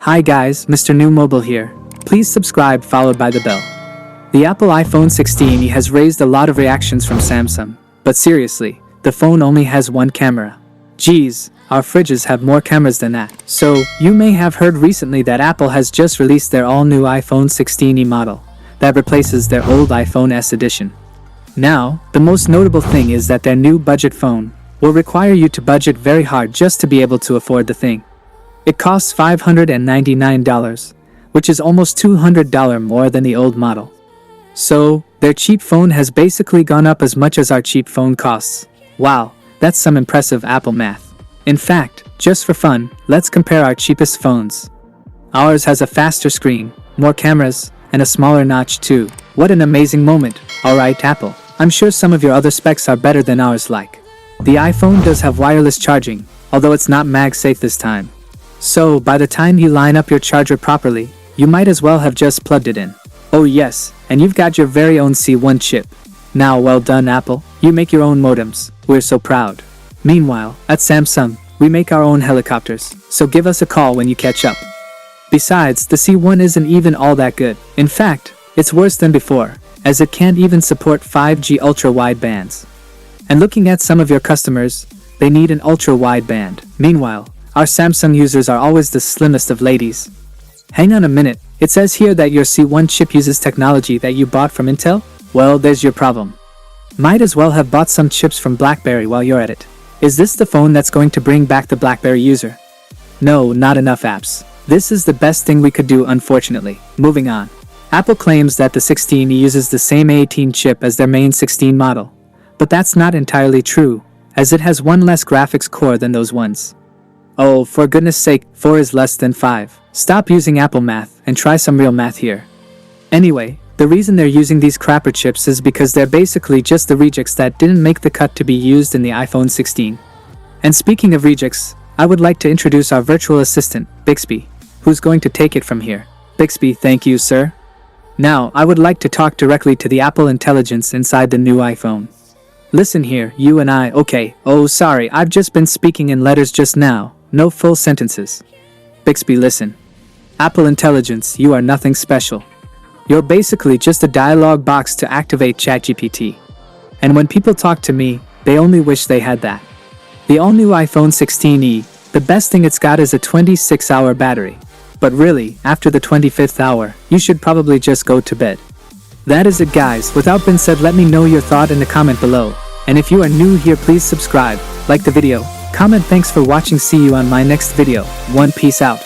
Hi guys, Mrnewmobile here. Please subscribe followed by the bell. The Apple iPhone 16e has raised a lot of reactions from Samsung, but seriously, the phone only has one camera. Geez, our fridges have more cameras than that. So, you may have heard recently that Apple has just released their all-new iPhone 16e model that replaces their old iPhone S edition. Now, the most notable thing is that their new budget phone will require you to budget very hard just to be able to afford the thing. It costs $599, which is almost $200 more than the old model. So, their cheap phone has basically gone up as much as our cheap phone costs. Wow, that's some impressive Apple math. In fact, just for fun, let's compare our cheapest phones. Ours has a faster screen, more cameras, and a smaller notch too. What an amazing moment, alright Apple. I'm sure some of your other specs are better than ours like. The iPhone does have wireless charging, although it's not MagSafe this time. So, by the time you line up your charger properly, you might as well have just plugged it in. Oh yes, and you've got your very own C1 chip. Now well done Apple, you make your own modems, we're so proud. Meanwhile, at Samsung, we make our own helicopters, so give us a call when you catch up. Besides, the C1 isn't even all that good. In fact, it's worse than before, as it can't even support 5G ultra-wideband. And looking at some of your customers, they need an ultra-wideband. Meanwhile, our Samsung users are always the slimmest of ladies. Hang on a minute, it says here that your C1 chip uses technology that you bought from Intel? Well, there's your problem. Might as well have bought some chips from BlackBerry while you're at it. Is this the phone that's going to bring back the BlackBerry user? No, not enough apps. This is the best thing we could do unfortunately. Moving on. Apple claims that the 16e uses the same A18 chip as their main 16 model. But that's not entirely true, as it has one less graphics core than those ones. Oh, for goodness sake, 4 is less than 5. Stop using Apple math and try some real math here. Anyway, the reason they're using these crapper chips is because they're basically just the rejects that didn't make the cut to be used in the iPhone 16. And speaking of rejects, I would like to introduce our virtual assistant, Bixby, who's going to take it from here. Bixby, thank you, sir. Now, I would like to talk directly to the Apple intelligence inside the new iPhone. Listen here, you and I, okay, oh sorry, I've just been speaking in letters just now, no full sentences. Bixby, listen. Apple Intelligence, you are nothing special. You're basically just a dialogue box to activate ChatGPT. And when people talk to me, they only wish they had that. The all-new iPhone 16e, the best thing it's got is a 26-hour battery. But really, after the 25th hour, you should probably just go to bed. That is it guys, without being said, let me know your thought in the comment below. And if you are new here, please subscribe, like the video, comment. Thanks for watching, see you on my next video. Peace out.